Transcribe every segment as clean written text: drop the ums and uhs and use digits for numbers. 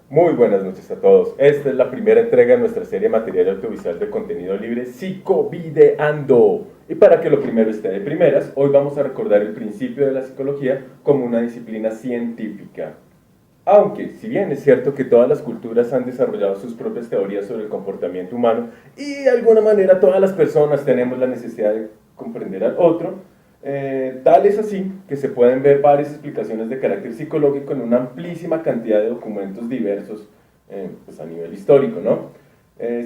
Muy buenas noches a todos. Esta es la primera entrega de nuestra serie material audiovisual de contenido libre Psicovideando. Y para que lo primero esté de primeras, hoy vamos a recordar el principio de la psicología como una disciplina científica. Aunque, si bien es cierto que todas las culturas han desarrollado sus propias teorías sobre el comportamiento humano y de alguna manera todas las personas tenemos la necesidad de comprender al otro, tal es así que se pueden ver varias explicaciones de carácter psicológico en una amplísima cantidad de documentos diversos pues a nivel histórico, ¿no?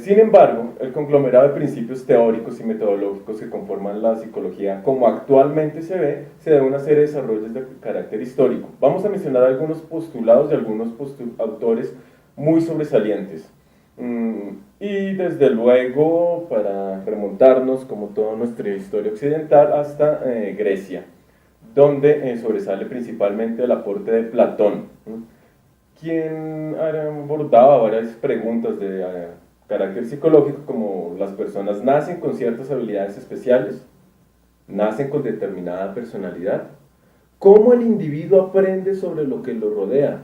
Sin embargo, el conglomerado de principios teóricos y metodológicos que conforman la psicología como actualmente se ve, se debe a una serie de desarrollos de carácter histórico. Vamos a mencionar algunos postulados de algunos autores muy sobresalientes. Y desde luego, para remontarnos, como toda nuestra historia occidental, hasta Grecia, donde sobresale principalmente el aporte de Platón, quien abordaba varias preguntas de carácter psicológico, como las personas nacen con ciertas habilidades especiales, nacen con determinada personalidad, cómo el individuo aprende sobre lo que lo rodea,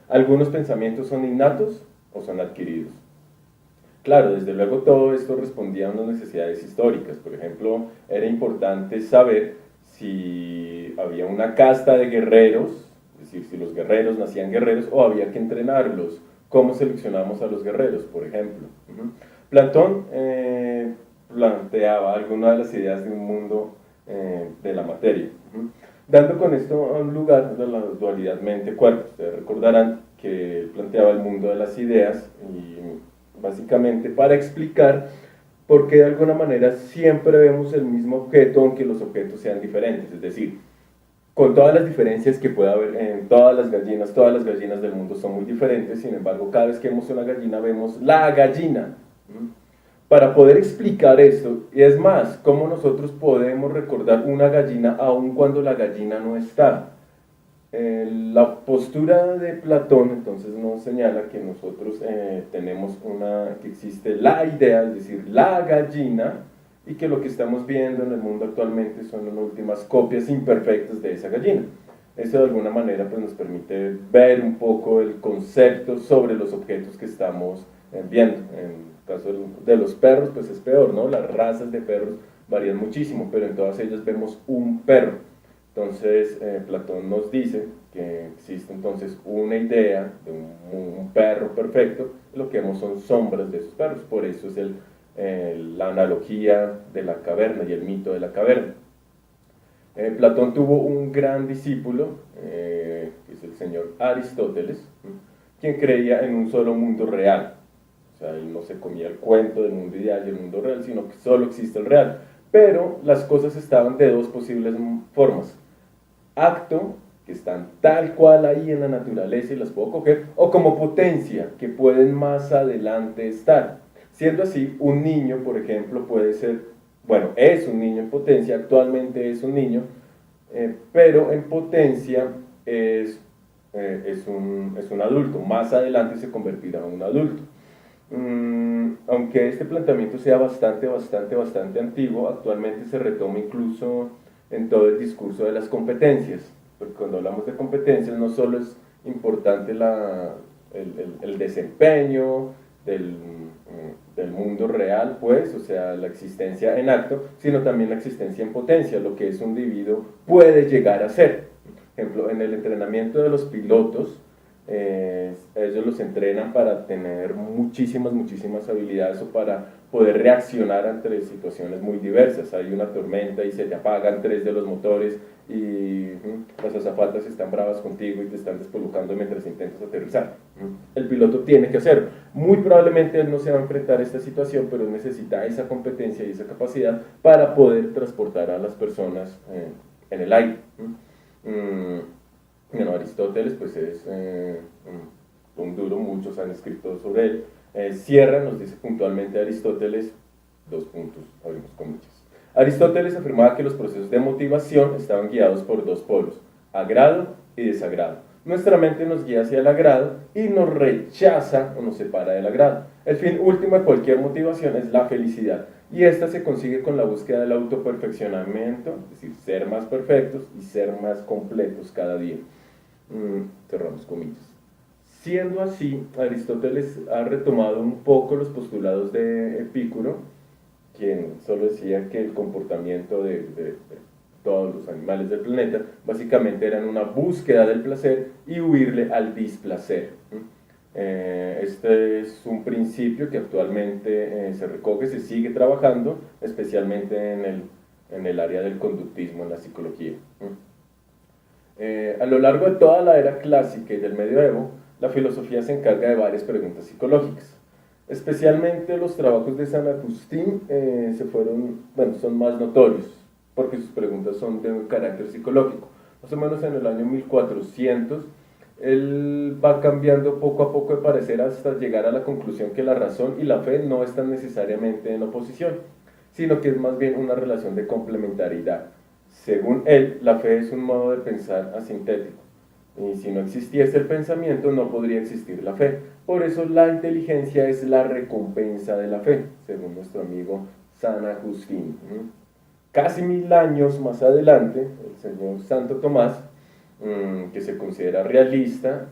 algunos pensamientos son innatos o son adquiridos. Claro, desde luego todo esto respondía a unas necesidades históricas. Por ejemplo, era importante saber si había una casta de guerreros, es decir, si los guerreros nacían guerreros o había que entrenarlos. ¿Cómo seleccionamos a los guerreros, por ejemplo? Platón planteaba algunas de las ideas de un mundo de la materia, dando con esto un lugar de la dualidad mente-cuerpo. Ustedes recordarán que él planteaba el mundo de las ideas y básicamente para explicar por qué de alguna manera siempre vemos el mismo objeto aunque los objetos sean diferentes, es decir, con todas las diferencias que pueda haber en todas las gallinas del mundo son muy diferentes, sin embargo cada vez que vemos una gallina vemos la gallina. Para poder explicar esto, y es más, cómo nosotros podemos recordar una gallina aun cuando la gallina no está. La postura de Platón entonces nos señala que nosotros tenemos que existe la idea, es decir, la gallina, y que lo que estamos viendo en el mundo actualmente son las últimas copias imperfectas de esa gallina. Eso de alguna manera pues, nos permite ver un poco el concepto sobre los objetos que estamos viendo. En el caso de los perros pues es peor, ¿no? Las razas de perros varían muchísimo, pero en todas ellas vemos un perro. Entonces, Platón nos dice que existe entonces una idea de un perro perfecto, lo que vemos son sombras de esos perros, por eso es la analogía de la caverna y el mito de la caverna. Platón tuvo un gran discípulo, que es el señor Aristóteles, quien creía en un solo mundo real. O sea, él no se comía el cuento del mundo ideal y el mundo real, sino que solo existe el real. Pero las cosas estaban de dos posibles formas: acto, que están tal cual ahí en la naturaleza y las puedo coger, o como potencia, que pueden más adelante estar. Siendo así, un niño, por ejemplo, puede ser, bueno, es un niño en potencia, actualmente es un niño, pero en potencia es un adulto, más adelante se convertirá en un adulto. Aunque este planteamiento sea bastante antiguo, actualmente se retoma incluso en todo el discurso de las competencias, porque cuando hablamos de competencias no solo es importante el desempeño del mundo real, pues, o sea, la existencia en acto, sino también la existencia en potencia, lo que ese individuo puede llegar a ser. Por ejemplo, en el entrenamiento de los pilotos, ellos los entrenan para tener muchísimas habilidades o para poder reaccionar ante situaciones muy diversas. Hay una tormenta y se te apagan 3 de los motores y las azafatas están bravas contigo y te están descolocando mientras intentas aterrizar. El piloto tiene que hacerlo. Muy probablemente él no se va a enfrentar a esta situación, pero necesita esa competencia y esa capacidad para poder transportar a las personas en el aire. Bueno, Aristóteles pues es un duro, muchos han escrito sobre él. Cierra, nos dice puntualmente Aristóteles, dos puntos, abrimos comillas. Aristóteles afirmaba que los procesos de motivación estaban guiados por dos polos, agrado y desagrado. Nuestra mente nos guía hacia el agrado y nos rechaza o nos separa del agrado. El fin último de cualquier motivación es la felicidad, y esta se consigue con la búsqueda del autoperfeccionamiento, es decir, ser más perfectos y ser más completos cada día. Cerramos comillas. Siendo así, Aristóteles ha retomado un poco los postulados de Epicuro, quien solo decía que el comportamiento de todos los animales del planeta básicamente eran una búsqueda del placer y huirle al displacer. Este es un principio que actualmente se recoge, se sigue trabajando, especialmente en el área del conductismo, en la psicología. A lo largo de toda la era clásica y del medioevo, la filosofía se encarga de varias preguntas psicológicas. Especialmente los trabajos de San Agustín son más notorios, porque sus preguntas son de un carácter psicológico. Más o menos en el año 1400, él va cambiando poco a poco de parecer hasta llegar a la conclusión que la razón y la fe no están necesariamente en oposición, sino que es más bien una relación de complementariedad. Según él, la fe es un modo de pensar asintético, y si no existiese el pensamiento no podría existir la fe. Por eso la inteligencia es la recompensa de la fe, según nuestro amigo San Agustín. Casi 1000 años más adelante, el señor Santo Tomás, que se considera realista,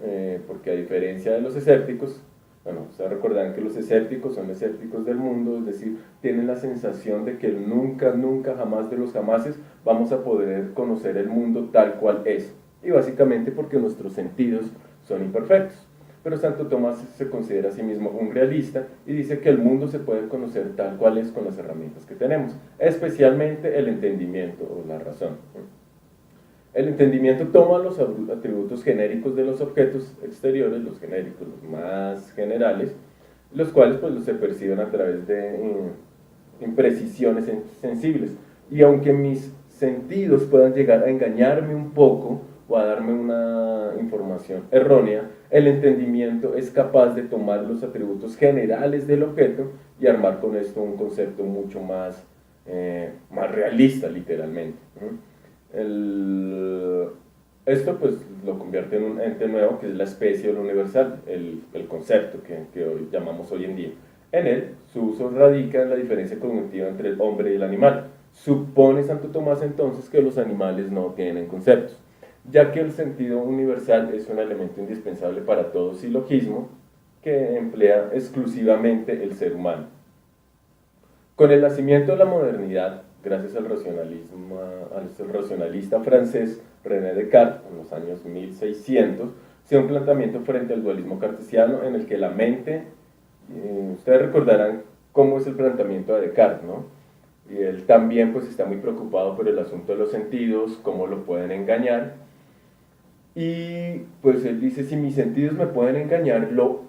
porque a diferencia de los escépticos, bueno, ustedes recordarán que los escépticos son escépticos del mundo, es decir, tienen la sensación de que nunca, nunca, jamás de los jamases vamos a poder conocer el mundo tal cual es, y básicamente porque nuestros sentidos son imperfectos. Pero Santo Tomás se considera a sí mismo un realista y dice que el mundo se puede conocer tal cual es con las herramientas que tenemos, especialmente el entendimiento o la razón. El entendimiento toma los atributos genéricos de los objetos exteriores, los genéricos, los más generales, los cuales pues se perciben a través de imprecisiones sensibles. Y aunque mis sentidos puedan llegar a engañarme un poco o a darme una información errónea, el entendimiento es capaz de tomar los atributos generales del objeto y armar con esto un concepto mucho más realista, literalmente. Esto pues lo convierte en un ente nuevo que es la especie o lo universal, el concepto que hoy llamamos hoy en día. En él, su uso radica en la diferencia cognitiva entre el hombre y el animal. Supone Santo Tomás entonces que los animales no tienen conceptos, ya que el sentido universal es un elemento indispensable para todo silogismo que emplea exclusivamente el ser humano. Con el nacimiento de la modernidad, gracias al racionalista francés René Descartes, en los años 1600, se da un planteamiento frente al dualismo cartesiano en el que la mente, ustedes recordarán cómo es el planteamiento de Descartes, ¿no? Y él también pues está muy preocupado por el asunto de los sentidos, cómo lo pueden engañar, y pues él dice, si mis sentidos me pueden engañar, lo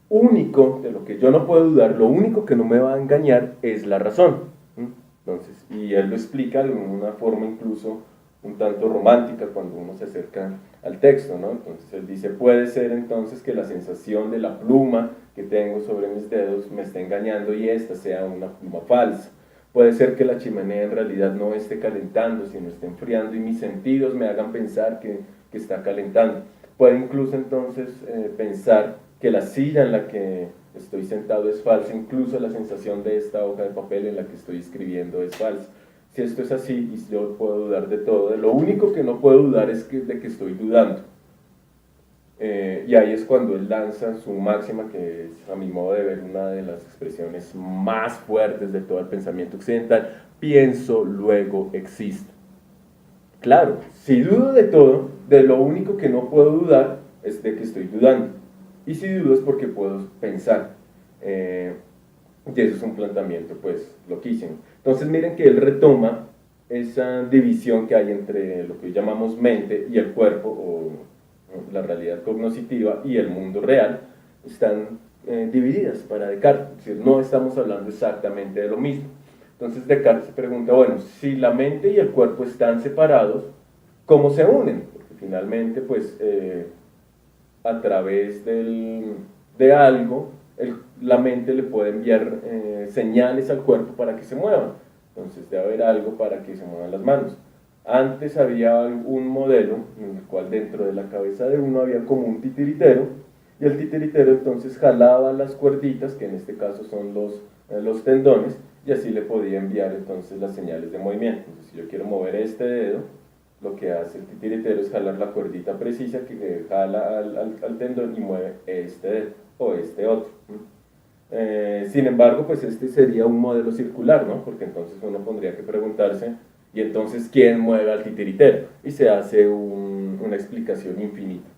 único de lo que yo no puedo dudar, lo único que no me va a engañar es la razón. Entonces, y él lo explica de una forma incluso un tanto romántica cuando uno se acerca al texto, ¿no? Entonces él dice, puede ser entonces que la sensación de la pluma que tengo sobre mis dedos me esté engañando y esta sea una pluma falsa. Puede ser que la chimenea en realidad no esté calentando, sino esté enfriando y mis sentidos me hagan pensar que está calentando. Puede incluso entonces pensar que la silla en la que estoy sentado es falsa, incluso la sensación de esta hoja de papel en la que estoy escribiendo es falsa. Si esto es así, y yo puedo dudar de todo, lo único que no puedo dudar es de que estoy dudando. Y ahí es cuando él lanza su máxima, que es, a mi modo de ver, una de las expresiones más fuertes de todo el pensamiento occidental: pienso, luego existo. Claro, si dudo de todo, de lo único que no puedo dudar es de que estoy dudando. Y si dudo es porque puedo pensar. Y eso es un planteamiento pues loquísimo. Entonces miren que él retoma esa división que hay entre lo que llamamos mente y el cuerpo, o la realidad cognoscitiva y el mundo real. Están divididas para Descartes, es decir, no estamos hablando exactamente de lo mismo. Entonces Descartes se pregunta, bueno, si la mente y el cuerpo están separados, ¿cómo se unen? Porque finalmente pues a través de algo, la mente le puede enviar señales al cuerpo para que se muevan. Entonces debe haber algo para que se muevan las manos. Antes había un modelo en el cual dentro de la cabeza de uno había como un titiritero, y el titiritero entonces jalaba las cuerditas, que en este caso son los tendones, y así le podía enviar entonces las señales de movimiento. Entonces, si yo quiero mover este dedo, lo que hace el titiritero es jalar la cuerdita precisa que jala al tendón y mueve este dedo o este otro. Sin embargo, pues este sería un modelo circular, ¿no? Porque entonces uno tendría que preguntarse, ¿y entonces quién mueve al titiritero? Y se hace una explicación infinita.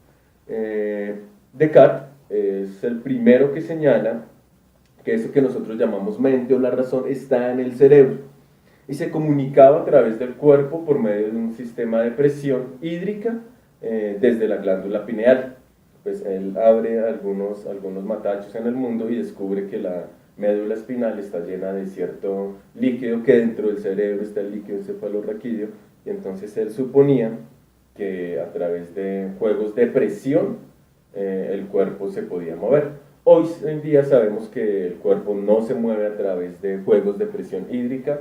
Descartes es el primero que señala que eso que nosotros llamamos mente o la razón está en el cerebro y se comunicaba a través del cuerpo por medio de un sistema de presión hídrica desde la glándula pineal. Pues él abre algunos matachos en el mundo y descubre que la médula espinal está llena de cierto líquido, que dentro del cerebro está el líquido encefalorraquídeo, y entonces él suponía que a través de juegos de presión el cuerpo se podía mover. Hoy en día sabemos que el cuerpo no se mueve a través de juegos de presión hídrica.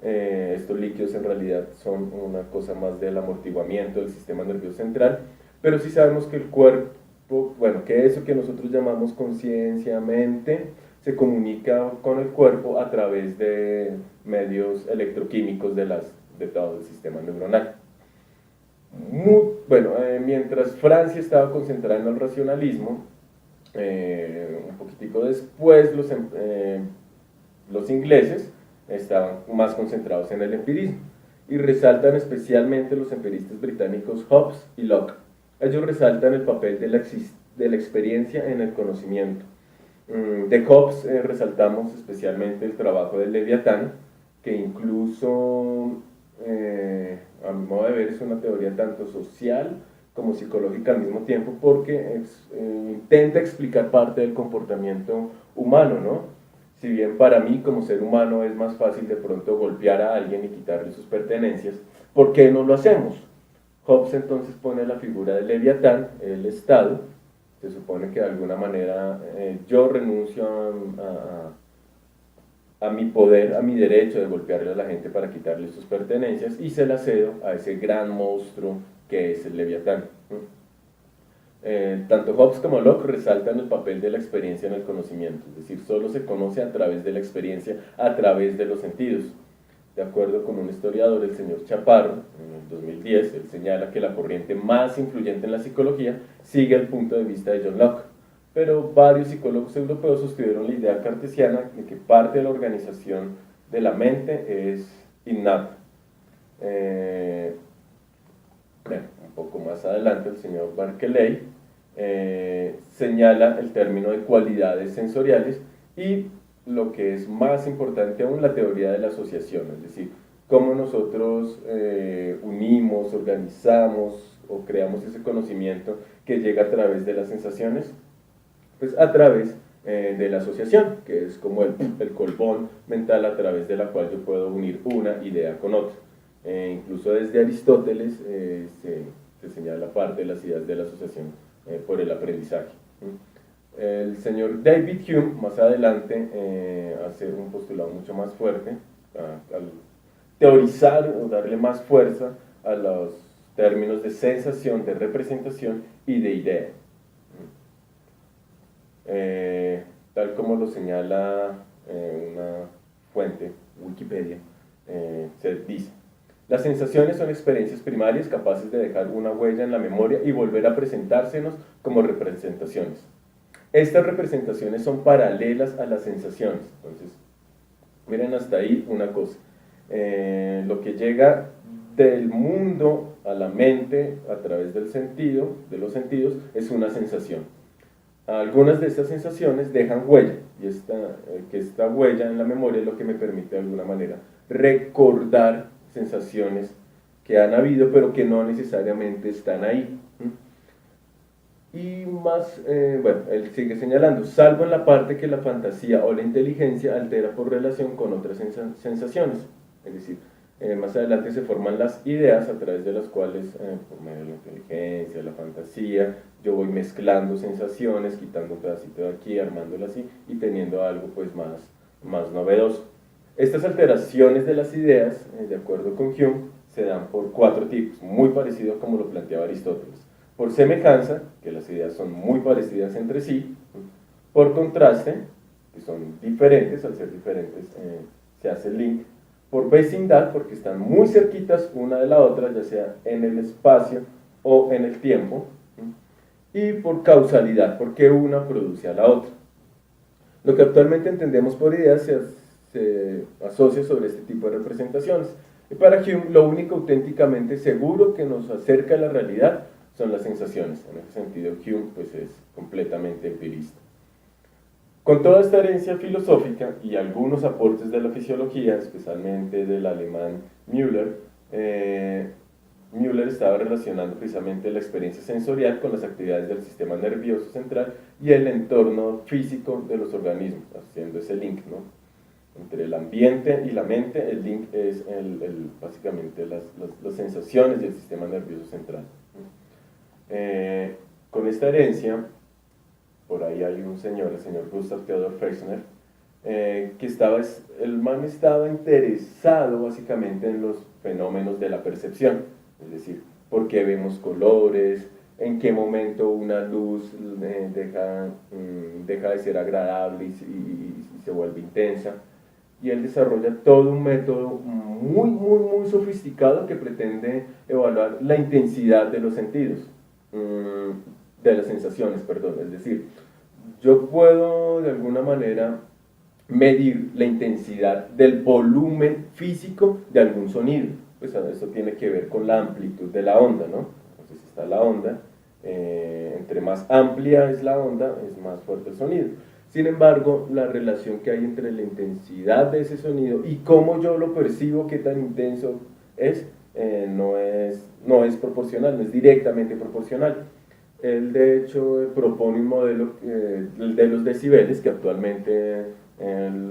Estos líquidos en realidad son una cosa más del amortiguamiento del sistema nervioso central, pero sí sabemos que el cuerpo, bueno, que eso que nosotros llamamos conciencia, mente, se comunica con el cuerpo a través de medios electroquímicos de todo el sistema neuronal. Mientras Francia estaba concentrada en el racionalismo, un poquitico después los ingleses estaban más concentrados en el empirismo y resaltan especialmente los empiristas británicos Hobbes y Locke. Ellos resaltan el papel de la experiencia en el conocimiento. De Hobbes resaltamos especialmente el trabajo del Leviatán, que incluso a mi modo de ver es una teoría tanto social como psicológica al mismo tiempo, porque intenta explicar parte del comportamiento humano, ¿no? Si bien para mí como ser humano es más fácil de pronto golpear a alguien y quitarle sus pertenencias, ¿por qué no lo hacemos? Hobbes entonces pone la figura del Leviatán, el Estado. Se supone que de alguna manera yo renuncio a mi poder, a mi derecho de golpearle a la gente para quitarle sus pertenencias y se la cedo a ese gran monstruo que es el Leviatán. Tanto Hobbes como Locke resaltan el papel de la experiencia en el conocimiento, es decir, solo se conoce a través de la experiencia, a través de los sentidos. De acuerdo con un historiador, el señor Chaparro, en el 2010, él señala que la corriente más influyente en la psicología sigue el punto de vista de John Locke, pero varios psicólogos europeos sostuvieron la idea cartesiana de que parte de la organización de la mente es innata. Un poco más adelante el señor Berkeley señala el término de cualidades sensoriales y lo que es más importante aún, la teoría de la asociación, es decir, cómo nosotros unimos, organizamos o creamos ese conocimiento que llega a través de las sensaciones, pues a través de la asociación, que es como el colbón mental a través de la cual yo puedo unir una idea con otra. Incluso desde Aristóteles se señala parte de las ideas de la asociación por el aprendizaje. El señor David Hume más adelante hace un postulado mucho más fuerte al teorizar o darle más fuerza a los términos de sensación, de representación y de idea. Tal como lo señala una fuente, Wikipedia, se dice: las sensaciones son experiencias primarias capaces de dejar una huella en la memoria y volver a presentársenos como representaciones. Estas representaciones son paralelas a las sensaciones. Entonces, miren hasta ahí una cosa. Lo que llega del mundo a la mente a través del sentido, de los sentidos, es una sensación. Algunas de estas sensaciones dejan huella, y esta huella en la memoria es lo que me permite de alguna manera recordar sensaciones que han habido pero que no necesariamente están ahí. Y más, él sigue señalando, salvo en la parte que la fantasía o la inteligencia altera por relación con otras sensaciones. Es decir, más adelante se forman las ideas a través de las cuales, por medio de la inteligencia, la fantasía, yo voy mezclando sensaciones, quitando un pedacito de aquí, armándolo así y teniendo algo pues más novedoso. Estas alteraciones de las ideas, de acuerdo con Hume, se dan por 4 tipos, muy parecido a como lo planteaba Aristóteles. Por semejanza, que las ideas son muy parecidas entre sí. Por contraste, que son diferentes, al ser diferentes se hace el link. por vecindad, porque están muy cerquitas una de la otra, ya sea en el espacio o en el tiempo, y por causalidad, porque una produce a la otra. Lo que actualmente entendemos por ideas se asocia sobre este tipo de representaciones. Y para Hume, lo único auténticamente seguro que nos acerca a la realidad son las sensaciones. En ese sentido, Hume pues, es completamente empirista. Con toda esta herencia filosófica y algunos aportes de la fisiología, especialmente del alemán Müller, Müller estaba relacionando precisamente la experiencia sensorial con las actividades del sistema nervioso central y el entorno físico de los organismos, haciendo ese link, ¿no? Entre el ambiente y la mente. El link es básicamente las sensaciones del sistema nervioso central. Con esta herencia, por ahí hay un señor, el señor Gustav Theodor Fechner, el man estaba interesado básicamente en los fenómenos de la percepción, es decir, por qué vemos colores, en qué momento una luz deja de ser agradable y se vuelve intensa. Y él desarrolla todo un método muy sofisticado que pretende evaluar la intensidad de los sentidos, de las sensaciones, perdón. Es decir, yo puedo de alguna manera medir la intensidad del volumen físico de algún sonido. Pues eso tiene que ver con la amplitud de la onda, ¿no? Entonces está la onda, entre más amplia es la onda, es más fuerte el sonido. Sin embargo, la relación que hay entre la intensidad de ese sonido y cómo yo lo percibo, qué tan intenso es, no es proporcional, no es directamente proporcional. Él de hecho propone un modelo, el de los decibeles, que actualmente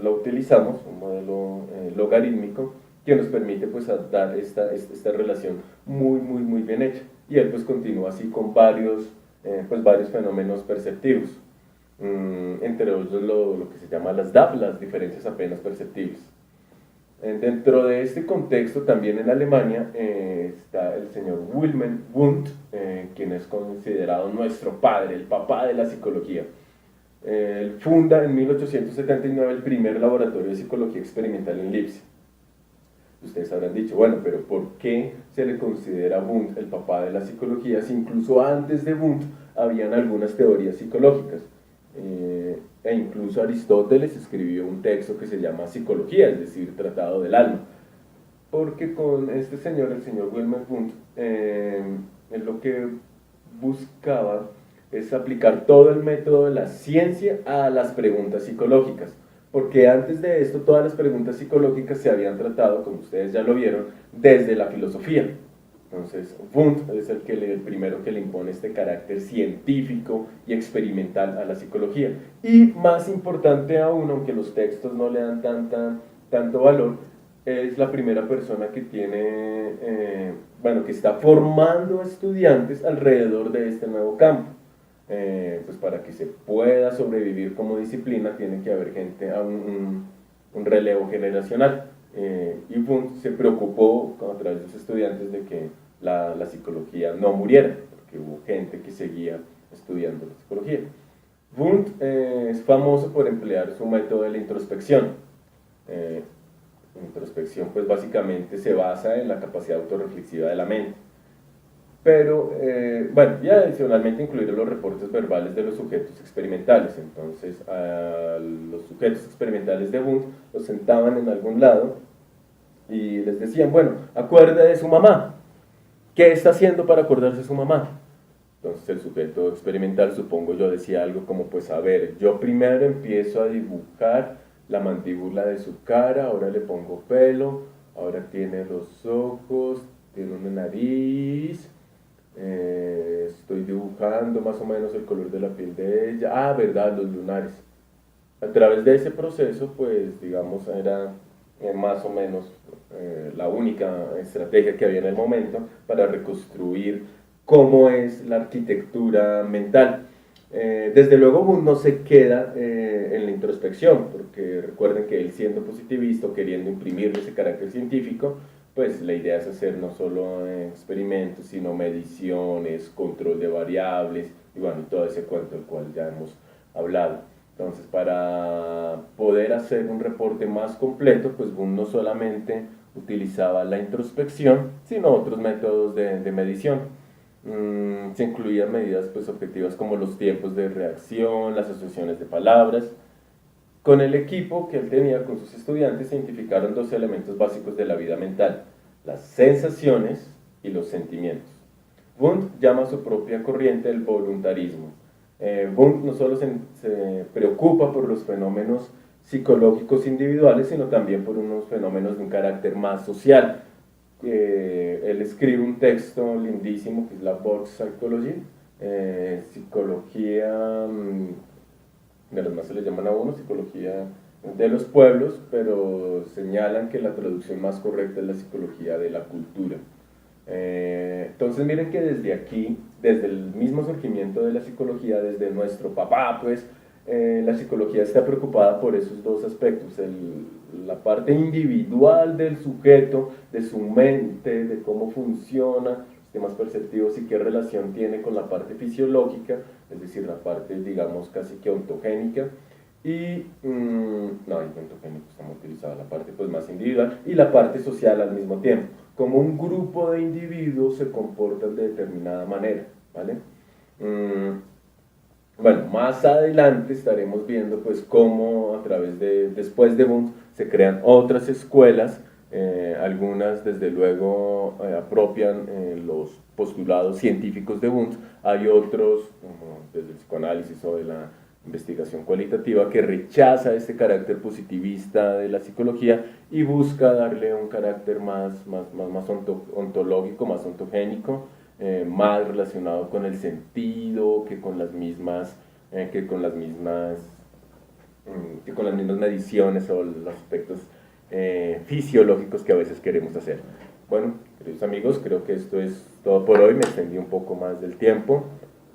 lo utilizamos, un modelo logarítmico, que nos permite pues dar esta relación muy bien hecha. Y él pues continúa así con varios fenómenos perceptivos. Entre ellos lo que se llama las DAP, las diferencias apenas perceptibles. Dentro de este contexto, también en Alemania, está el señor Wilhelm Wundt, quien es considerado nuestro padre, el papá de la psicología. Él funda en 1879 el primer laboratorio de psicología experimental en Leipzig. Ustedes habrán dicho, bueno, pero ¿por qué se le considera Wundt el papá de la psicología si incluso antes de Wundt habían algunas teorías psicológicas? E incluso Aristóteles escribió un texto que se llama Psicología, es decir, Tratado del Alma. Porque con este señor, el señor Wilhelm Wundt, lo que buscaba es aplicar todo el método de la ciencia a las preguntas psicológicas. Porque antes de esto, todas las preguntas psicológicas se habían tratado, como ustedes ya lo vieron, desde la filosofía. Entonces, Wundt es el primero que le impone este carácter científico y experimental a la psicología. Y más importante aún, aunque los textos no le dan tanto valor, es la primera persona que que está formando estudiantes alrededor de este nuevo campo. Pues para que se pueda sobrevivir como disciplina tiene que haber gente, un relevo generacional. Y Wundt se preocupó a través de sus estudiantes de que la psicología no muriera, porque hubo gente que seguía estudiando la psicología. Wundt es famoso por emplear su método de la introspección. La introspección pues básicamente se basa en la capacidad autorreflexiva de la mente. Pero, y adicionalmente incluir los reportes verbales de los sujetos experimentales. Entonces, a los sujetos experimentales de Wundt los sentaban en algún lado y les decían, bueno, acuerde de su mamá. ¿Qué está haciendo para acordarse de su mamá? Entonces el sujeto experimental, supongo yo, decía algo como, pues a ver, yo primero empiezo a dibujar la mandíbula de su cara, ahora le pongo pelo, ahora tiene los ojos, tiene una nariz, estoy dibujando más o menos el color de la piel de ella, verdad, los lunares. A través de ese proceso, pues digamos, era más o menos la única estrategia que había en el momento para reconstruir cómo es la arquitectura mental. Desde luego Wundt no se queda en la introspección, porque recuerden que él, siendo positivista, queriendo imprimirle ese carácter científico, pues la idea es hacer no solo experimentos, sino mediciones, control de variables, y bueno, todo ese cuento del cual ya hemos hablado. Entonces, para poder hacer un reporte más completo, pues Wundt no solamente utilizaba la introspección, sino otros métodos de medición. Se incluían medidas pues, objetivas como los tiempos de reacción, las asociaciones de palabras. Con el equipo que él tenía con sus estudiantes se identificaron dos elementos básicos de la vida mental, las sensaciones y los sentimientos. Wundt llama a su propia corriente el voluntarismo. Wundt no solo se preocupa por los fenómenos psicológicos individuales, sino también por unos fenómenos de un carácter más social. Él escribe un texto lindísimo que es la Volkspsychologie, psicología, de los más se le llaman a uno, psicología de los pueblos, pero señalan que la traducción más correcta es la psicología de la cultura. Entonces miren que desde aquí, desde el mismo surgimiento de la psicología, desde nuestro papá, pues, la psicología está preocupada por esos dos aspectos, la parte individual del sujeto, de su mente, de cómo funciona, sistemas perceptivos y qué relación tiene con la parte fisiológica, es decir, la parte, digamos, casi que ontogénica, y, no, ontogénico está muy utilizada, la parte pues más individual, y la parte social al mismo tiempo, como un grupo de individuos se comportan de determinada manera, ¿vale? Bueno, más adelante estaremos viendo pues cómo a través de, después de Wundt, se crean otras escuelas, algunas desde luego apropian los postulados científicos de Wundt, hay otros, como desde el psicoanálisis o de la investigación cualitativa, que rechaza este carácter positivista de la psicología y busca darle un carácter más ontológico, más ontogénico, más relacionado con el sentido que con las mismas mediciones o los aspectos fisiológicos que a veces queremos hacer. Bueno, queridos amigos, creo que esto es todo por hoy, me extendí un poco más del tiempo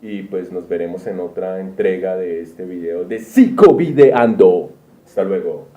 y pues nos veremos en otra entrega de este video de Psicovideando. Hasta luego.